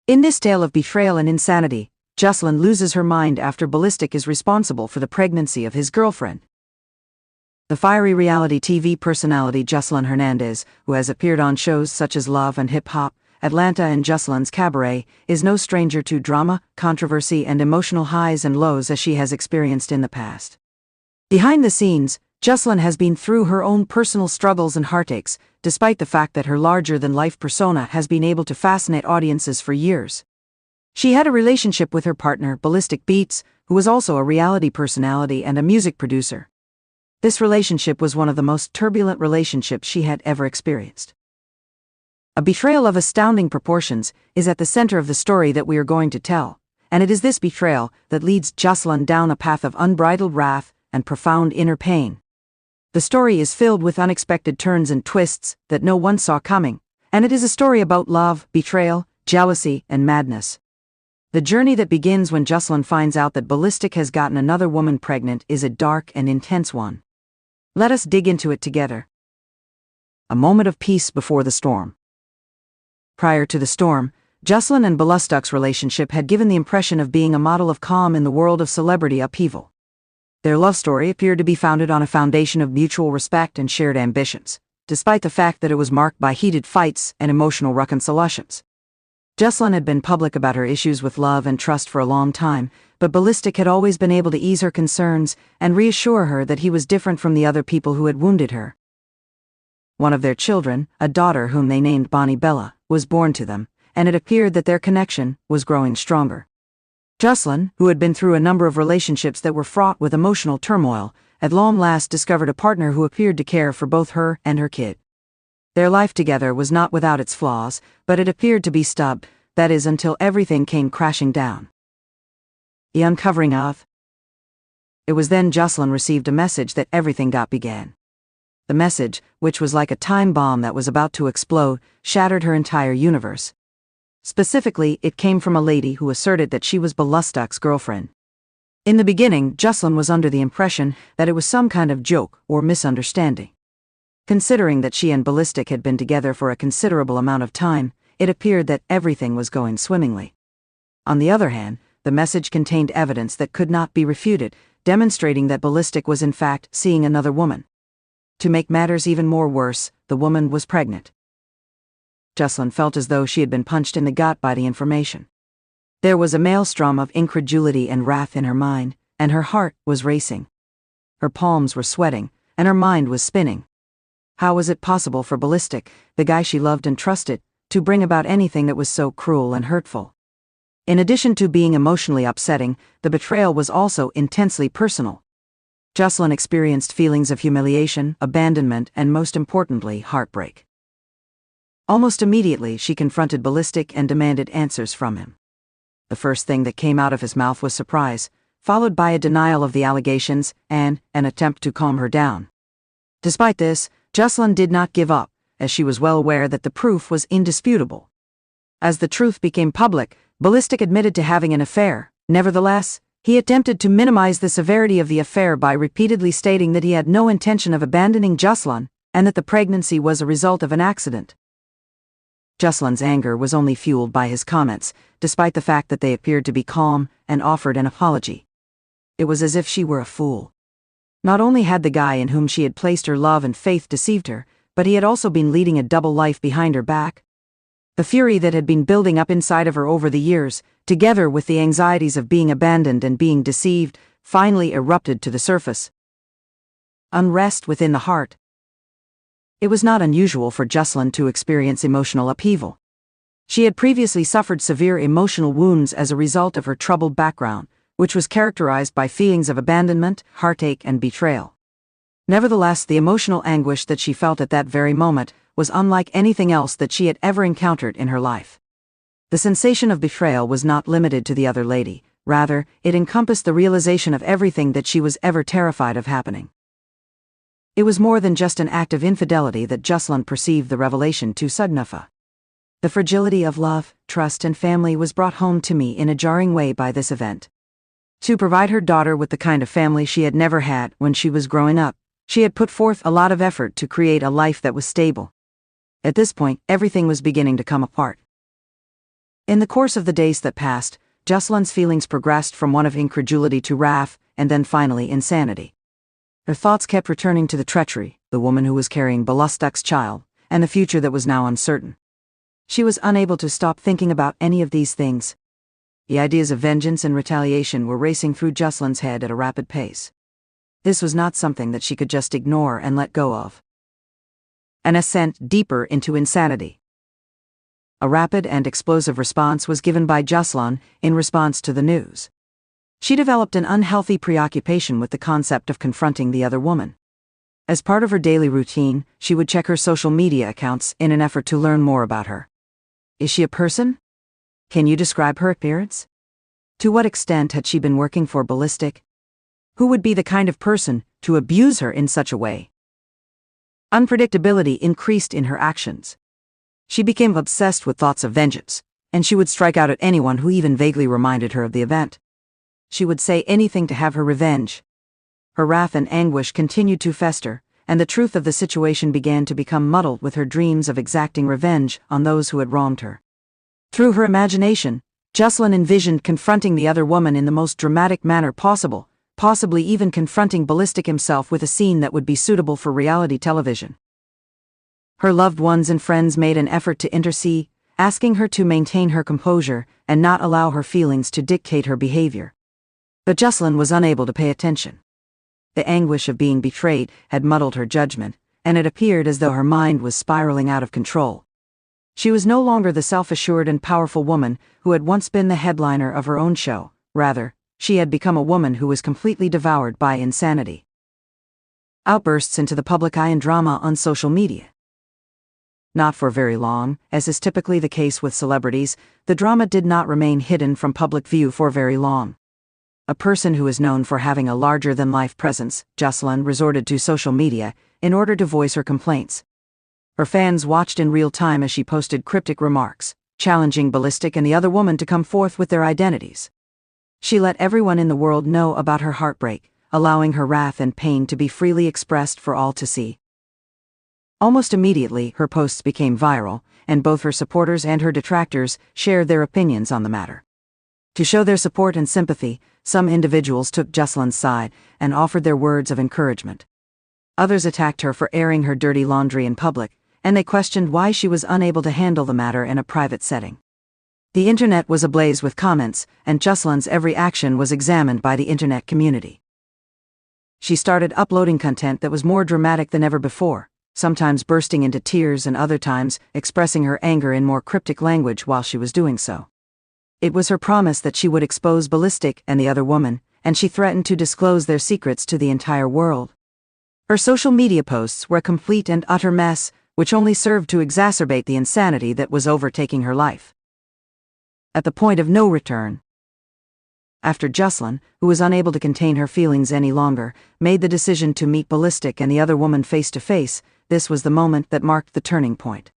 In this tale of betrayal and insanity, Joseline loses her mind after Ballistic is responsible for the pregnancy of his girlfriend. The fiery reality TV personality Joseline Hernandez, who has appeared on shows such as Love and Hip Hop, Atlanta and Joseline's Cabaret, is no stranger to drama, controversy and emotional highs and lows as she has experienced in the past. Behind the scenes, Joseline has been through her own personal struggles and heartaches, despite the fact that her larger-than-life persona has been able to fascinate audiences for years. She had a relationship with her partner, Ballistic, who was also a reality personality and a music producer. This relationship was one of the most turbulent relationships she had ever experienced. A betrayal of astounding proportions is at the center of the story that we are going to tell, and it is this betrayal that leads Joseline down a path of unbridled wrath and profound inner pain. The story is filled with unexpected turns and twists that no one saw coming, and it is a story about love, betrayal, jealousy, and madness. The journey that begins when Joseline finds out that Ballistic has gotten another woman pregnant is a dark and intense one. Let us dig into it together. A moment of peace before the storm. Prior to the storm, Joseline and Ballistic's relationship had given the impression of being a model of calm in the world of celebrity upheaval. Their love story appeared to be founded on a foundation of mutual respect and shared ambitions, despite the fact that it was marked by heated fights and emotional reconciliations. Joseline had been public about her issues with love and trust for a long time, but Ballistic had always been able to ease her concerns and reassure her that he was different from the other people who had wounded her. One of their children, a daughter whom they named Bonnie Bella, was born to them, and it appeared that their connection was growing stronger. Joseline, who had been through a number of relationships that were fraught with emotional turmoil, at long last discovered a partner who appeared to care for both her and her kid. Their life together was not without its flaws, but it appeared to be stable, that is, until everything came crashing down. The uncovering of. It was then Joseline received a message that everything began. The message, which was like a time bomb that was about to explode, shattered her entire universe. Specifically, it came from a lady who asserted that she was Ballistic's girlfriend. In the beginning, Joseline was under the impression that it was some kind of joke or misunderstanding. Considering that she and Ballistic had been together for a considerable amount of time, it appeared that everything was going swimmingly. On the other hand, the message contained evidence that could not be refuted, demonstrating that Ballistic was in fact seeing another woman. To make matters even more worse, the woman was pregnant. Joseline felt as though she had been punched in the gut by the information. There was a maelstrom of incredulity and wrath in her mind, and her heart was racing. Her palms were sweating, and her mind was spinning. How was it possible for Ballistic, the guy she loved and trusted, to bring about anything that was so cruel and hurtful? In addition to being emotionally upsetting, the betrayal was also intensely personal. Joseline experienced feelings of humiliation, abandonment, and most importantly, heartbreak. Almost immediately, she confronted Ballistic and demanded answers from him. The first thing that came out of his mouth was surprise, followed by a denial of the allegations and an attempt to calm her down. Despite this, Joseline did not give up, as she was well aware that the proof was indisputable. As the truth became public, Ballistic admitted to having an affair. Nevertheless, he attempted to minimize the severity of the affair by repeatedly stating that he had no intention of abandoning Joseline, and that the pregnancy was a result of an accident. Joseline's anger was only fueled by his comments, despite the fact that they appeared to be calm and offered an apology. It was as if she were a fool. Not only had the guy in whom she had placed her love and faith deceived her, but he had also been leading a double life behind her back. The fury that had been building up inside of her over the years, together with the anxieties of being abandoned and being deceived, finally erupted to the surface. Unrest within the heart. It was not unusual for Joseline to experience emotional upheaval. She had previously suffered severe emotional wounds as a result of her troubled background, which was characterized by feelings of abandonment, heartache, and betrayal. Nevertheless, the emotional anguish that she felt at that very moment was unlike anything else that she had ever encountered in her life. The sensation of betrayal was not limited to the other lady, rather, it encompassed the realization of everything that she was ever terrified of happening. It was more than just an act of infidelity that Joseline perceived the revelation to suddenify. The fragility of love, trust, and family was brought home to me in a jarring way by this event. To provide her daughter with the kind of family she had never had when she was growing up, she had put forth a lot of effort to create a life that was stable. At this point, everything was beginning to come apart. In the course of the days that passed, Joseline's feelings progressed from one of incredulity to wrath, and then finally insanity. Her thoughts kept returning to the treachery, the woman who was carrying Ballistic's child, and the future that was now uncertain. She was unable to stop thinking about any of these things. The ideas of vengeance and retaliation were racing through Joseline's head at a rapid pace. This was not something that she could just ignore and let go of. An ascent deeper into insanity. A rapid and explosive response was given by Joseline in response to the news. She developed an unhealthy preoccupation with the concept of confronting the other woman. As part of her daily routine, she would check her social media accounts in an effort to learn more about her. Is she a person? Can you describe her appearance? To what extent had she been working for Ballistic? Who would be the kind of person to abuse her in such a way? Unpredictability increased in her actions. She became obsessed with thoughts of vengeance, and she would strike out at anyone who even vaguely reminded her of the event. She would say anything to have her revenge. Her wrath and anguish continued to fester, and the truth of the situation began to become muddled with her dreams of exacting revenge on those who had wronged her. Through her imagination, Joseline envisioned confronting the other woman in the most dramatic manner possible, possibly even confronting Ballistic himself with a scene that would be suitable for reality television. Her loved ones and friends made an effort to intercede, asking her to maintain her composure and not allow her feelings to dictate her behavior. But Joseline was unable to pay attention. The anguish of being betrayed had muddled her judgment, and it appeared as though her mind was spiraling out of control. She was no longer the self-assured and powerful woman who had once been the headliner of her own show. Rather, she had become a woman who was completely devoured by insanity. Outbursts into the public eye and drama on social media. Not for very long, as is typically the case with celebrities, the drama did not remain hidden from public view for very long. A person who is known for having a larger-than-life presence, Joseline resorted to social media in order to voice her complaints. Her fans watched in real time as she posted cryptic remarks, challenging Ballistic and the other woman to come forth with their identities. She let everyone in the world know about her heartbreak, allowing her wrath and pain to be freely expressed for all to see. Almost immediately, her posts became viral, and both her supporters and her detractors shared their opinions on the matter. To show their support and sympathy, some individuals took Joseline's side and offered their words of encouragement. Others attacked her for airing her dirty laundry in public, and they questioned why she was unable to handle the matter in a private setting. The internet was ablaze with comments, and Joseline's every action was examined by the internet community. She started uploading content that was more dramatic than ever before, sometimes bursting into tears and other times expressing her anger in more cryptic language while she was doing so. It was her promise that she would expose Ballistic and the other woman, and she threatened to disclose their secrets to the entire world. Her social media posts were a complete and utter mess, which only served to exacerbate the insanity that was overtaking her life. At the point of no return. After Joseline, who was unable to contain her feelings any longer, made the decision to meet Ballistic and the other woman face to face, this was the moment that marked the turning point.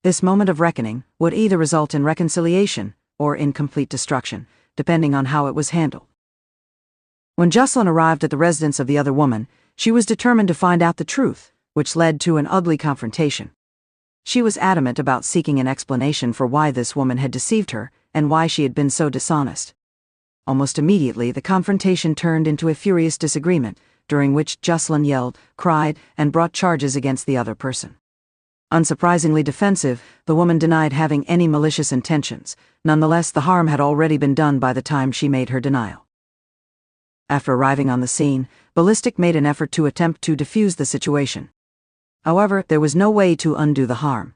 This moment of reckoning would either result in reconciliation or in complete destruction, depending on how it was handled. When Joseline arrived at the residence of the other woman, she was determined to find out the truth, which led to an ugly confrontation. She was adamant about seeking an explanation for why this woman had deceived her and why she had been so dishonest. Almost immediately, the confrontation turned into a furious disagreement, during which Joseline yelled, cried, and brought charges against the other person. Unsurprisingly defensive, the woman denied having any malicious intentions. Nonetheless, the harm had already been done by the time she made her denial. After arriving on the scene, Ballistic made an effort to attempt to defuse the situation. However, there was no way to undo the harm.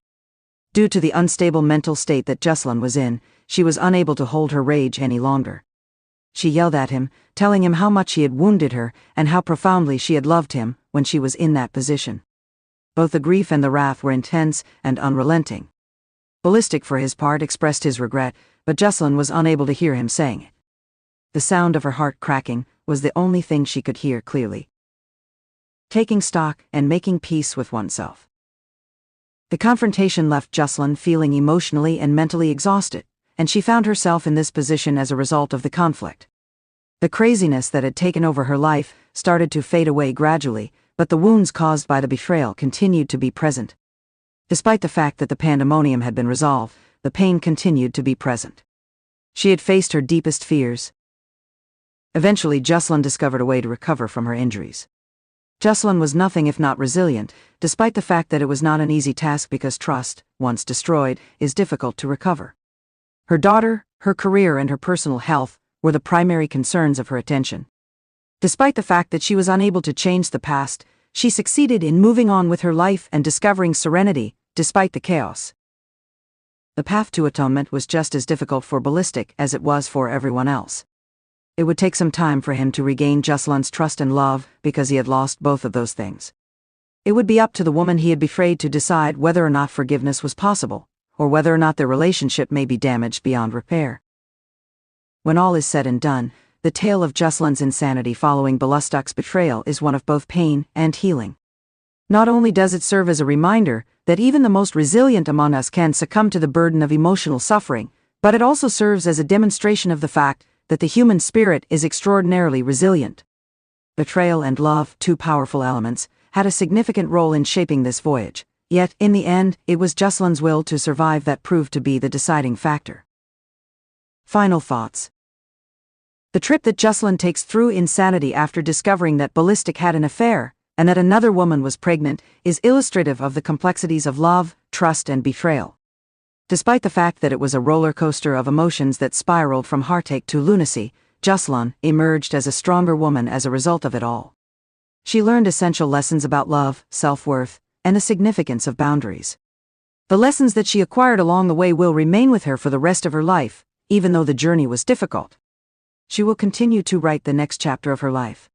Due to the unstable mental state that Joseline was in, she was unable to hold her rage any longer. She yelled at him, telling him how much he had wounded her and how profoundly she had loved him when she was in that position. Both the grief and the wrath were intense and unrelenting. Ballistic, for his part, expressed his regret, but Joseline was unable to hear him saying it. The sound of her heart cracking was the only thing she could hear clearly. Taking stock and making peace with oneself. The confrontation left Joseline feeling emotionally and mentally exhausted, and she found herself in this position as a result of the conflict. The craziness that had taken over her life started to fade away gradually, but the wounds caused by the betrayal continued to be present. Despite the fact that the pandemonium had been resolved, the pain continued to be present. She had faced her deepest fears. Eventually, Joseline discovered a way to recover from her injuries. Joseline was nothing if not resilient, despite the fact that it was not an easy task because trust, once destroyed, is difficult to recover. Her daughter, her career, and her personal health were the primary concerns of her attention. Despite the fact that she was unable to change the past, she succeeded in moving on with her life and discovering serenity, despite the chaos. The path to atonement was just as difficult for Ballistic as it was for everyone else. It would take some time for him to regain Joseline's trust and love because he had lost both of those things. It would be up to the woman he had betrayed to decide whether or not forgiveness was possible, or whether or not their relationship may be damaged beyond repair. When all is said and done, the tale of Joseline's insanity following Ballistic's betrayal is one of both pain and healing. Not only does it serve as a reminder that even the most resilient among us can succumb to the burden of emotional suffering, but it also serves as a demonstration of the fact that the human spirit is extraordinarily resilient. Betrayal and love, two powerful elements, had a significant role in shaping this voyage, yet, in the end, it was Joseline's will to survive that proved to be the deciding factor. Final thoughts. The trip that Joseline takes through insanity after discovering that Ballistic had an affair, and that another woman was pregnant, is illustrative of the complexities of love, trust, and betrayal. Despite the fact that it was a roller coaster of emotions that spiraled from heartache to lunacy, Joseline emerged as a stronger woman as a result of it all. She learned essential lessons about love, self-worth, and the significance of boundaries. The lessons that she acquired along the way will remain with her for the rest of her life, even though the journey was difficult. She will continue to write the next chapter of her life.